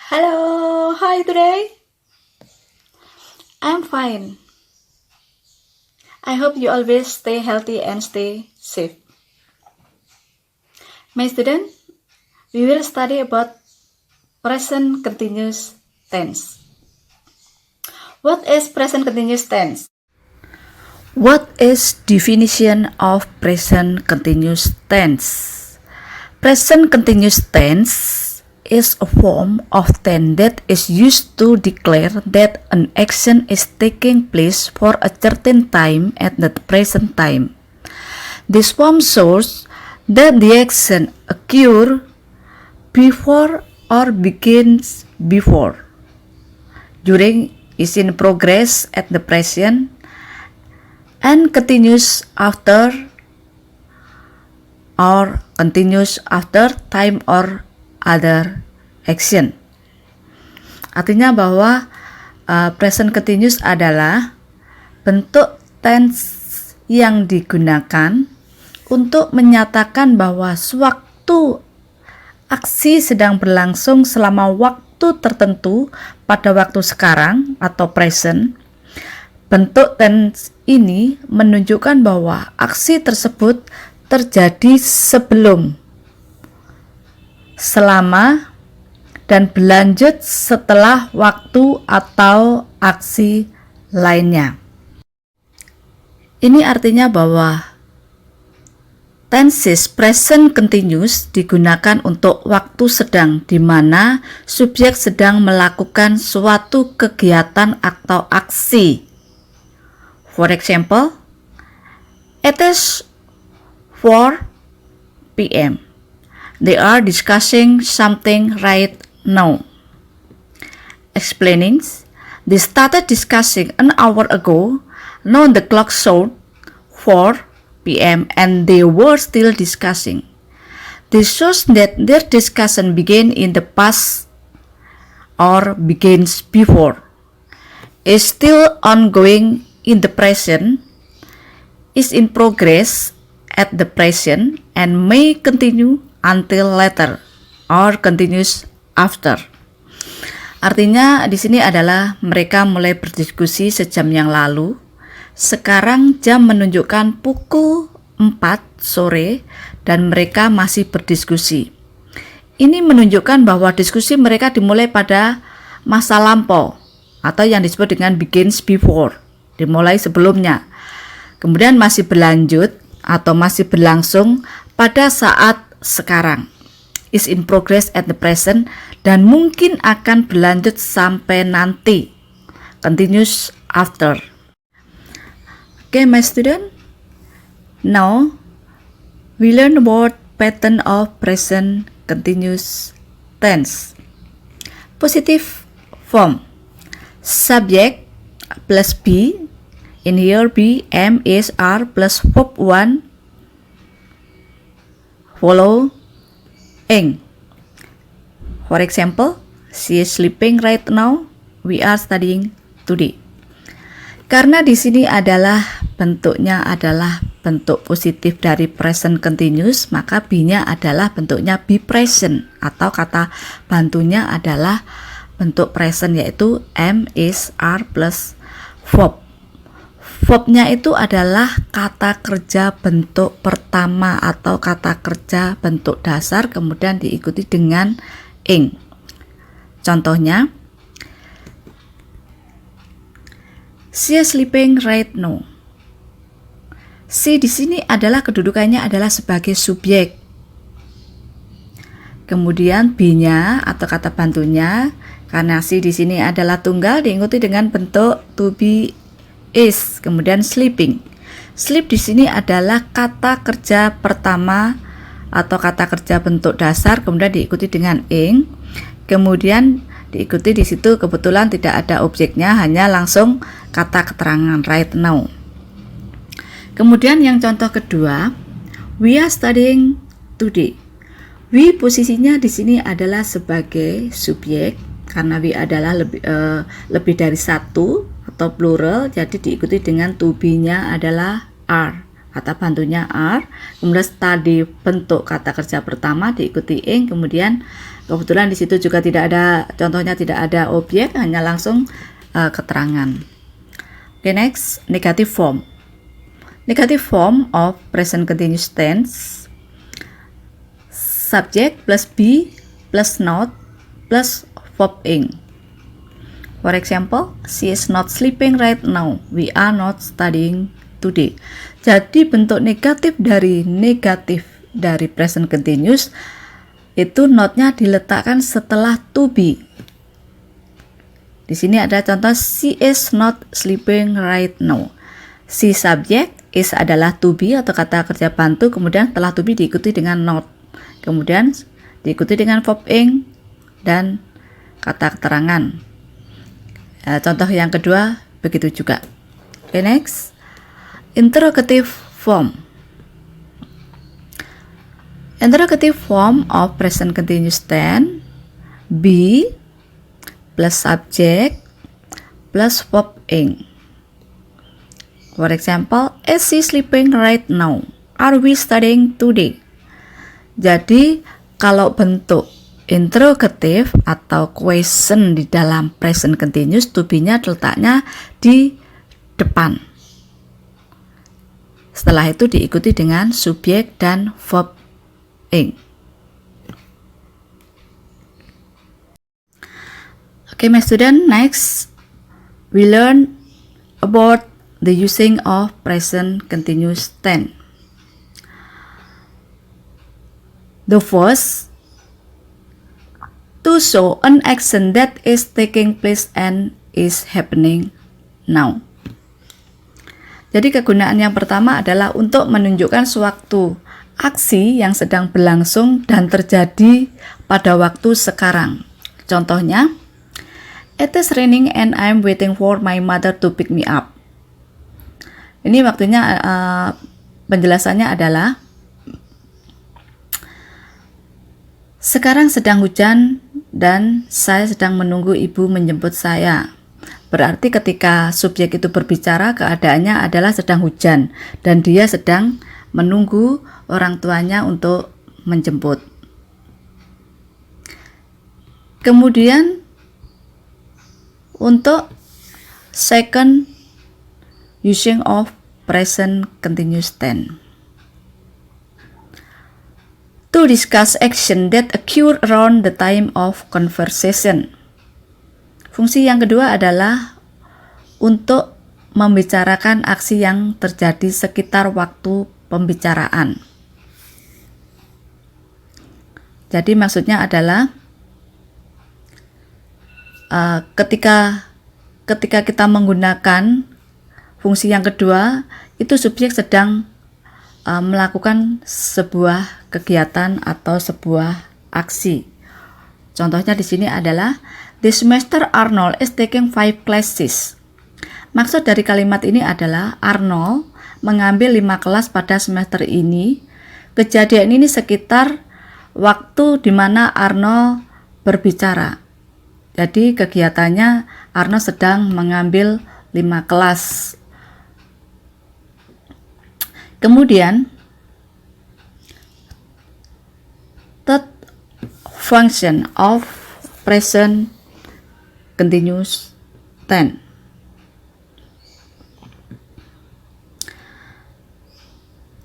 Hello, hi today. I'm fine. I hope you always stay healthy and stay safe. My student, we will study about present continuous tense. What is present continuous tense? What is definition of present continuous tense? Present continuous tense is a form of tense that is used to declare that an action is taking place for a certain time at the present time. This form shows that the action occurs before or begins before, during, is in progress at the present, and continues after or continues after time or other action. Artinya bahwa present continuous adalah bentuk tense yang digunakan untuk menyatakan bahwa sewaktu aksi sedang berlangsung selama waktu tertentu pada waktu sekarang atau present. Bentuk tense ini menunjukkan bahwa aksi tersebut terjadi sebelum, selama, dan berlanjut setelah waktu atau aksi lainnya. Ini artinya bahwa tenses present continuous digunakan untuk waktu sedang, di mana subjek sedang melakukan suatu kegiatan atau aksi. For example, it is 4 p.m. They are discussing something right now. Explaining, they started discussing an hour ago. Now the clock showed 4 p.m. and they were still discussing. This shows that their discussion began in the past or begins before, is still ongoing in the present, is in progress at the present, and may continue until later or continues after. Artinya di sini adalah mereka mulai berdiskusi sejam yang lalu. Sekarang jam menunjukkan pukul 4 sore dan mereka masih berdiskusi. Ini menunjukkan bahwa diskusi mereka dimulai pada masa lampau atau yang disebut dengan begins before, dimulai sebelumnya. Kemudian masih berlanjut atau masih berlangsung pada saat sekarang, is in progress at the present, dan mungkin akan berlanjut sampai nanti, continues after. Okay, my student, now we learn about pattern of present continuous tense. Positive form, subject plus be, in here be, am, is, are plus verb 1 follow ing. For example, she is sleeping right now. We are studying today. Karena di sini adalah bentuknya adalah bentuk positif dari present continuous, maka be-nya adalah bentuknya be present atau kata bantunya adalah bentuk present, yaitu am, is, are plus verb. Verb-nya itu adalah kata kerja bentuk pertama atau kata kerja bentuk dasar, kemudian diikuti dengan ing. Contohnya, she is sleeping right now. She di sini adalah kedudukannya adalah sebagai subjek. Kemudian be-nya atau kata bantunya, karena she di sini adalah tunggal, diikuti dengan bentuk to be, is, kemudian sleeping. Sleep di sini adalah kata kerja pertama atau kata kerja bentuk dasar, kemudian diikuti dengan ing, kemudian diikuti di situ kebetulan tidak ada objeknya, hanya langsung kata keterangan right now. Kemudian yang contoh kedua, we are studying today. We posisinya di sini adalah sebagai subjek karena we adalah lebih dari satu atau plural, jadi diikuti dengan to be-nya adalah are, kata bantunya are, kemudian study bentuk kata kerja pertama diikuti ing, kemudian Kebetulan di situ juga tidak ada, contohnya tidak ada objek, hanya langsung keterangan. Okay, next, negative form. Negative form of present continuous tense. Subject plus be plus not plus verb ing. For example, she is not sleeping right now. We are not studying today. Jadi bentuk negatif dari present continuous itu not-nya diletakkan setelah to be. Di sini ada contoh, she is not sleeping right now. Si subject is adalah to be atau kata kerja bantu, kemudian setelah to be diikuti dengan not, kemudian diikuti dengan verb ing dan kata keterangan. Contoh yang kedua begitu juga. Okay, next, interrogative form. Interrogative form of present continuous tense, be plus subject plus verb ing. For example, is she sleeping right now? Are we studying today? Jadi kalau bentuk interrogative atau question di dalam present continuous, to be-nya letaknya di depan. Setelah itu diikuti dengan subjek dan verb ing. Okay, my student, next we learn about the using of present continuous tense. The first, to show an action that is taking place and is happening now. Jadi kegunaan yang pertama adalah untuk menunjukkan suatu aksi yang sedang berlangsung dan terjadi pada waktu sekarang. Contohnya, it is raining and I'm waiting for my mother to pick me up. Ini waktunya penjelasannya adalah sekarang sedang hujan dan saya sedang menunggu ibu menjemput saya. Berarti ketika subjek itu berbicara, keadaannya adalah sedang hujan dan dia sedang menunggu orang tuanya untuk menjemput. Kemudian untuk second using of present continuous tense, to discuss action that occur around the time of conversation. Fungsi yang kedua adalah untuk membicarakan aksi yang terjadi sekitar waktu pembicaraan. Jadi maksudnya adalah ketika kita menggunakan fungsi yang kedua, itu subjek sedang melakukan sebuah kegiatan atau sebuah aksi. Contohnya di sini adalah this semester Arnold is taking 5 classes. Maksud dari kalimat ini adalah Arnold mengambil 5 kelas pada semester ini. Kejadian ini sekitar waktu di mana Arnold berbicara. Jadi kegiatannya Arnold sedang mengambil 5 kelas. Kemudian third function of present continuous tense,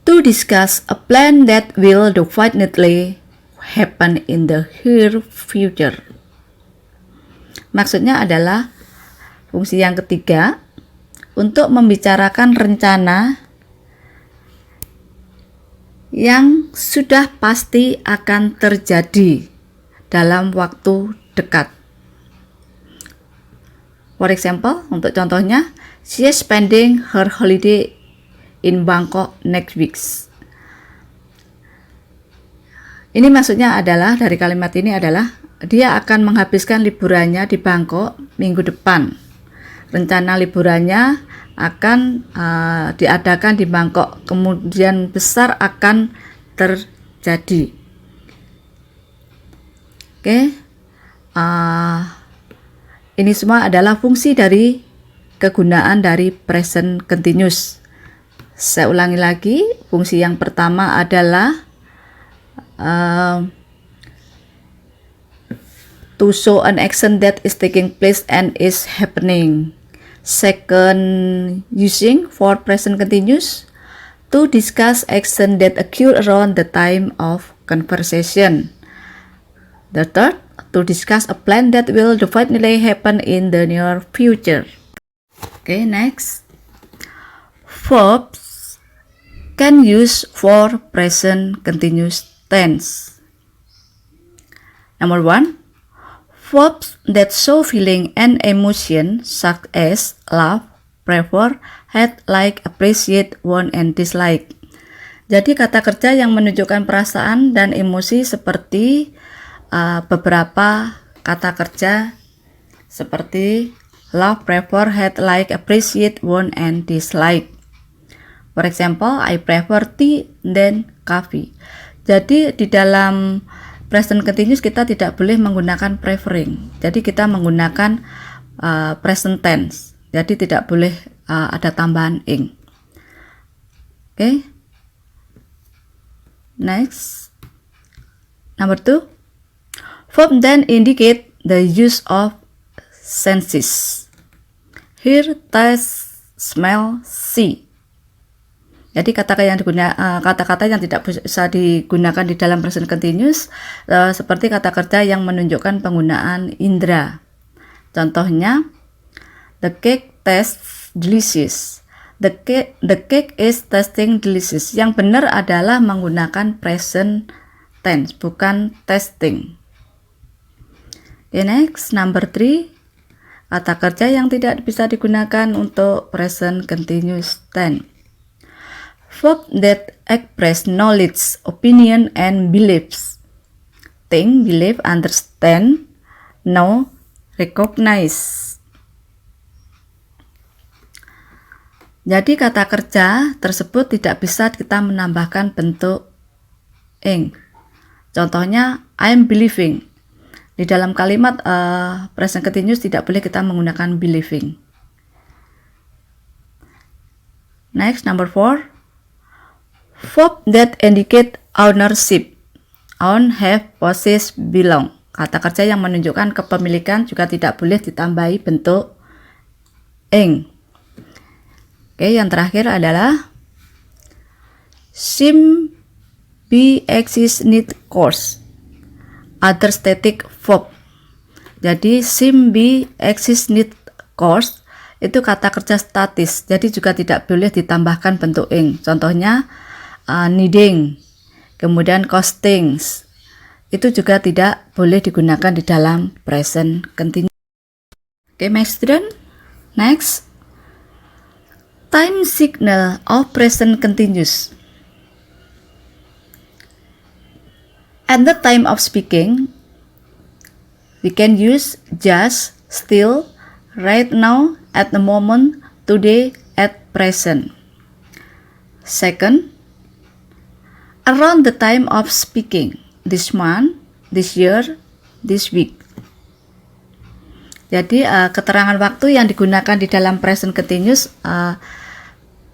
to discuss a plan that will definitely happen in the near future. Maksudnya adalah fungsi yang ketiga untuk membicarakan rencana yang sudah pasti akan terjadi dalam waktu dekat. For example, untuk contohnya, she is spending her holiday in Bangkok next week. Ini maksudnya adalah, dari kalimat ini adalah, dia akan menghabiskan liburannya di Bangkok minggu depan. Rencana liburannya akan diadakan di Bangkok, kemudian besar akan terjadi. Oke, ini semua adalah fungsi dari kegunaan dari present continuous. Saya ulangi lagi, fungsi yang pertama adalah to show an action that is taking place and is happening. Second, using for present continuous to discuss action that occur around the time of conversation. The third, to discuss a plan that will definitely happen in the near future. Okay, next. Verbs can use for present continuous tense. Number 1, verbs that show feeling and emotion such as love, prefer, hate, like, appreciate, want, and dislike. Jadi kata kerja yang menunjukkan perasaan dan emosi seperti beberapa kata kerja seperti love, prefer, hate, like, appreciate, want, and dislike. For example, I prefer tea than coffee. Jadi di dalam present continuous kita tidak boleh menggunakan preferring. Jadi kita menggunakan present tense. Jadi tidak boleh ada tambahan ing. Okay. Next. Number 2. Verb then indicate the use of senses. Hear, taste, smell, see. Jadi kata-kata yang tidak bisa digunakan di dalam present continuous seperti kata kerja yang menunjukkan penggunaan indera. Contohnya, the cake tastes delicious. The cake is tasting delicious. Yang benar adalah menggunakan present tense, bukan tasting. Okay, next, number 3. Kata kerja yang tidak bisa digunakan untuk present continuous tense. Verb that express knowledge, opinion, and beliefs. Think, believe, understand, know, recognize. Jadi kata kerja tersebut tidak bisa kita menambahkan bentuk ing. Contohnya, I am believing. Di dalam kalimat present continuous tidak boleh kita menggunakan believing. Next, number 4. Verb that indicate ownership. Own, have, possess, belong. Kata kerja yang menunjukkan kepemilikan juga tidak boleh ditambahi bentuk ing. Oke, yang terakhir adalah seem, be, exist, need, course. Other static verb. Jadi seem, be, exist, need, course itu kata kerja statis. Jadi juga tidak boleh ditambahkan bentuk ing. Contohnya needing, kemudian costings, itu juga tidak boleh digunakan di dalam present continuous. Okay, my student. Next, time signal of present continuous. At the time of speaking, we can use just, still, right now, at the moment, today, at present. Second, around the time of speaking, this month, this year, this week. Jadi keterangan waktu yang digunakan di dalam present continuous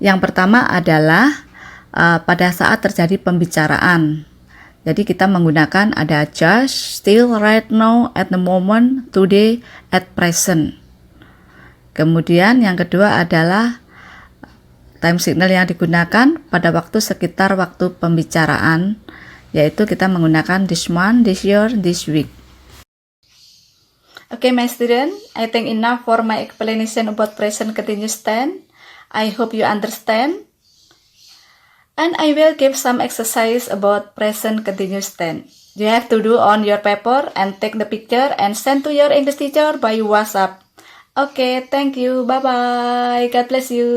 yang pertama adalah pada saat terjadi pembicaraan. Jadi kita menggunakan ada just, still, right now, at the moment, today, at present. Kemudian yang kedua adalah time signal yang digunakan pada waktu sekitar waktu pembicaraan, yaitu kita menggunakan this month, this year, this week. Okay, my student, I think enough for my explanation about present continuous tense. I hope you understand. And I will give some exercise about present continuous tense. You have to do on your paper and take the picture and send to your English teacher by WhatsApp. Okay, thank you. Bye-bye. God bless you.